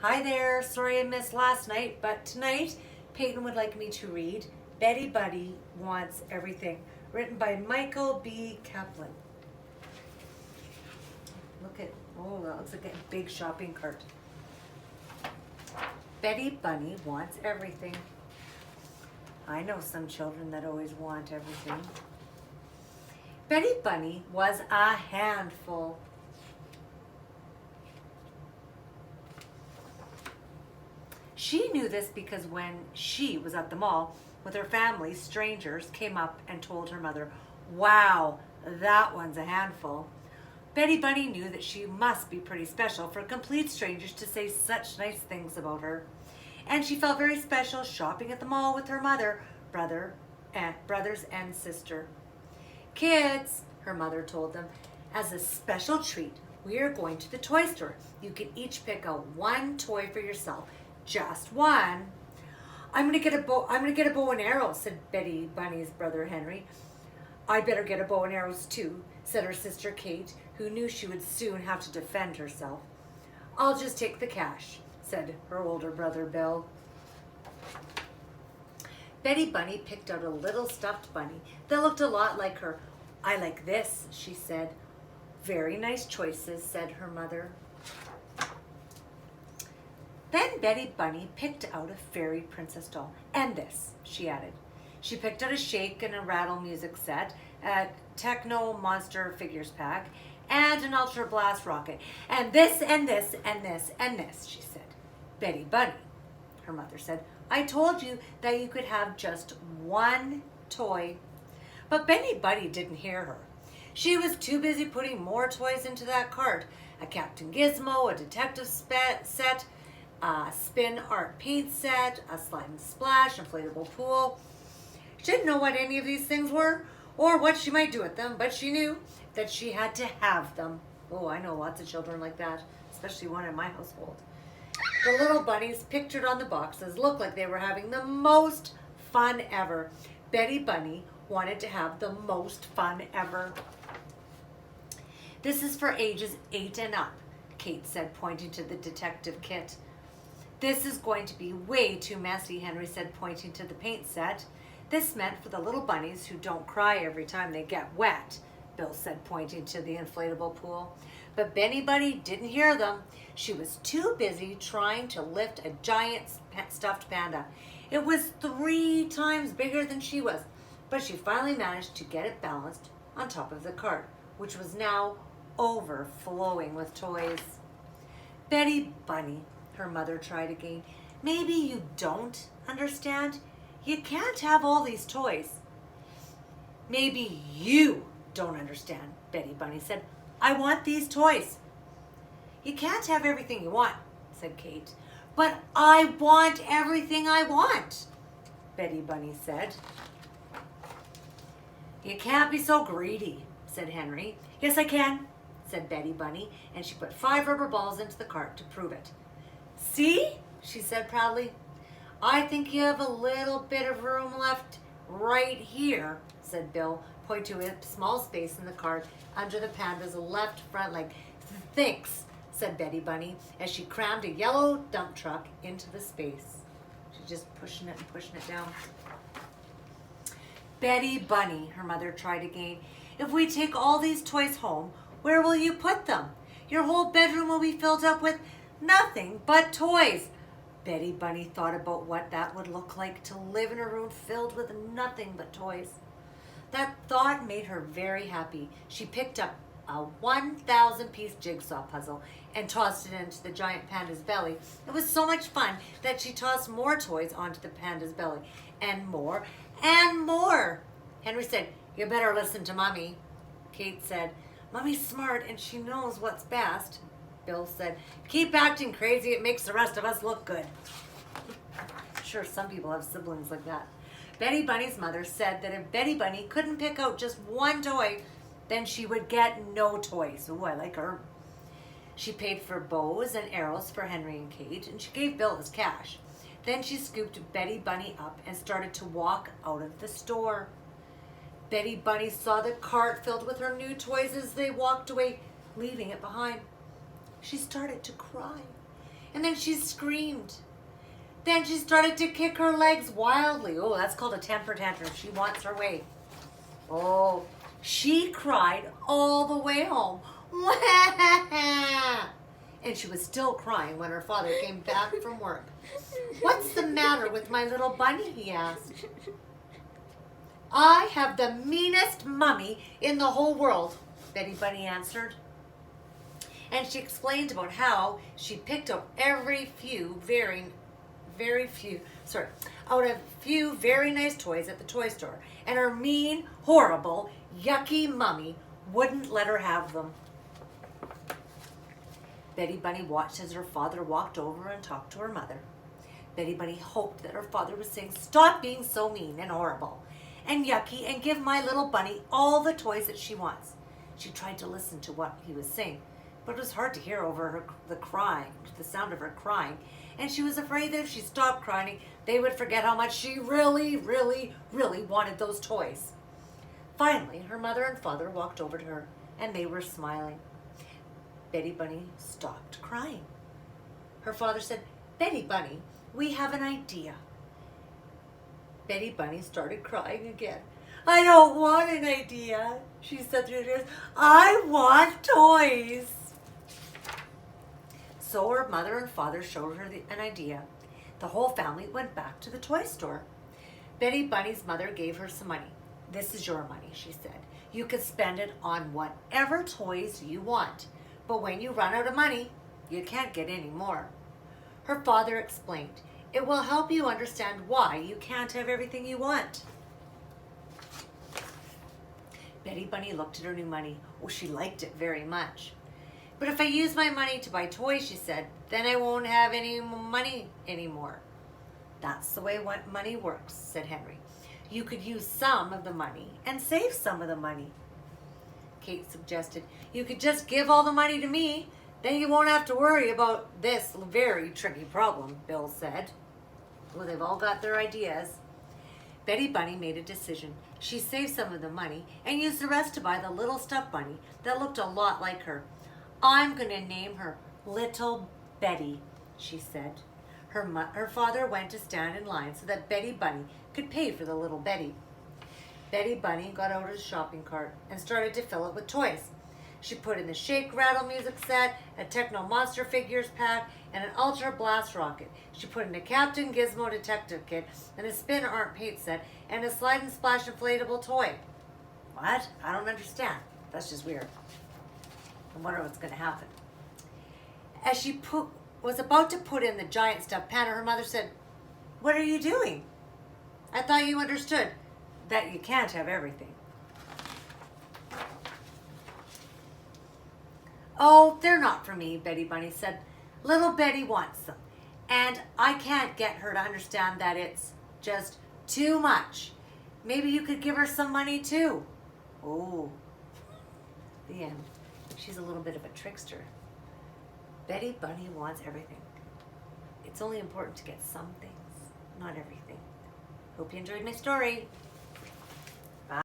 Hi there, sorry I missed last night, but tonight Peyton would like me to read Betty Buddy Wants Everything, written by Michael B. Kaplan. Oh, that looks like a big shopping cart. Betty Bunny wants everything. I know some children that always want everything. Betty Bunny was a handful. She knew this because when she was at the mall with her family, strangers came up and told her mother, "Wow, that one's a handful." Betty Bunny knew that she must be pretty special for complete strangers to say such nice things about her. And she felt very special shopping at the mall with her mother, brothers and sister. "Kids," her mother told them, "as a special treat, we are going to the toy store. You can each pick out one toy for yourself. Just one." I'm gonna get a bow and arrow," said Betty Bunny's brother Henry. "I'd better get a bow and arrows too," said her sister Kate, who knew she would soon have to defend herself. "I'll just take the cash," said her older brother Bill. Betty Bunny picked out a little stuffed bunny that looked a lot like her. "I like this," she said. "Very nice choices," said her mother. Then Betty Bunny picked out a fairy princess doll. "And this," she added. She picked out a shake and a rattle music set, a techno monster figures pack, and an ultra blast rocket. "And this, and this, and this, and this," she said. "Betty Bunny," her mother said, "I told you that you could have just one toy." But Betty Bunny didn't hear her. She was too busy putting more toys into that cart. A Captain Gizmo, a detective set, a spin art paint set, a slide and splash, inflatable pool. She didn't know what any of these things were or what she might do with them, but she knew that she had to have them. Oh, I know lots of children like that, especially one in my household. The little bunnies pictured on the boxes looked like they were having the most fun ever. Betty Bunny wanted to have the most fun ever. "This is for ages 8 and up," Kate said, pointing to the detective kit. "This is going to be way too messy," Henry said, pointing to the paint set. "This meant for the little bunnies who don't cry every time they get wet," Bill said, pointing to the inflatable pool. But Betty Bunny didn't hear them. She was too busy trying to lift a giant stuffed panda. It was 3 times bigger than she was, but she finally managed to get it balanced on top of the cart, which was now overflowing with toys. "Betty Bunny," her mother tried again, "maybe you don't understand. You can't have all these toys." "Maybe you don't understand," Betty Bunny said. "I want these toys." "You can't have everything you want," said Kate. "But I want everything I want," Betty Bunny said. "You can't be so greedy," said Henry. "Yes, I can," said Betty Bunny, and she put 5 rubber balls into the cart to prove it. "See?" she said proudly. "I think you have a little bit of room left right here," said Bill, pointing to a small space in the cart under the panda's left front leg. "Thanks," said Betty Bunny, as she crammed a yellow dump truck into the space. She's just pushing it down. "Betty Bunny," her mother tried again, "if we take all these toys home, where will you put them? Your whole bedroom will be filled up with nothing but toys." Betty Bunny thought about what that would look like, to live in a room filled with nothing but toys. That thought made her very happy. She picked up a 1,000-piece jigsaw puzzle and tossed it into the giant panda's belly. It was so much fun that she tossed more toys onto the panda's belly, and more and more. Henry said, "You better listen to Mommy." Kate said, "Mommy's smart and she knows what's best." Bill said, "Keep acting crazy. It makes the rest of us look good." Sure, some people have siblings like that. Betty Bunny's mother said that if Betty Bunny couldn't pick out just one toy, then she would get no toys. Oh, I like her. She paid for bows and arrows for Henry and Kate, and she gave Bill his cash. Then she scooped Betty Bunny up and started to walk out of the store. Betty Bunny saw the cart filled with her new toys as they walked away, leaving it behind. She started to cry. and then she screamed. Then she started to kick her legs wildly. Oh, that's called a temper tantrum. She wants her way. Oh, she cried all the way home. And she was still crying when her father came back from work. "What's the matter with my little bunny?" he asked. "I have the meanest mummy in the whole world," Betty Bunny answered. And she explained about how she picked up out of few very nice toys at the toy store, and her mean, horrible, yucky mummy wouldn't let her have them. Betty Bunny watched as her father walked over and talked to her mother. Betty Bunny hoped that her father was saying, "Stop being so mean and horrible and yucky and give my little bunny all the toys that she wants." She tried to listen to what he was saying, but it was hard to hear over the sound of her crying, and she was afraid that if she stopped crying, they would forget how much she really, really, really wanted those toys. Finally, her mother and father walked over to her, and they were smiling. Betty Bunny stopped crying. Her father said, "Betty Bunny, we have an idea." Betty Bunny started crying again. "I don't want an idea," she said through her tears. "I want toys." So her mother and father showed her an idea. The whole family went back to the toy store. Betty Bunny's mother gave her some money. "This is your money," she said. "You can spend it on whatever toys you want. But when you run out of money, you can't get any more." Her father explained, "It will help you understand why you can't have everything you want." Betty Bunny looked at her new money. Oh, she liked it very much. "But if I use my money to buy toys," she said, "then I won't have any money anymore." "That's the way money works," said Henry. "You could use some of the money and save some of the money." Kate suggested, "You could just give all the money to me. Then you won't have to worry about this very tricky problem," Bill said. Well, they've all got their ideas. Betty Bunny made a decision. She saved some of the money and used the rest to buy the little stuffed bunny that looked a lot like her. "I'm going to name her Little Betty," she said. Her father went to stand in line so that Betty Bunny could pay for the little Betty. Betty Bunny got out his shopping cart and started to fill it with toys. She put in the Shake Rattle music set, a Techno Monster figures pack, and an Ultra Blast rocket. She put in a Captain Gizmo detective kit, and a Spin Art paint set, and a Slide and Splash inflatable toy. What? I don't understand. That's just weird. I wonder what's going to happen. As she was about to put in the giant stuffed panda, her mother said, "What are you doing? I thought you understood that you can't have everything." "Oh, they're not for me," Betty Bunny said. "Little Betty wants them, and I can't get her to understand that it's just too much. Maybe you could give her some money too." Oh, the end. She's a little bit of a trickster. Betty Bunny wants everything. It's only important to get some things, not everything. Hope you enjoyed my story.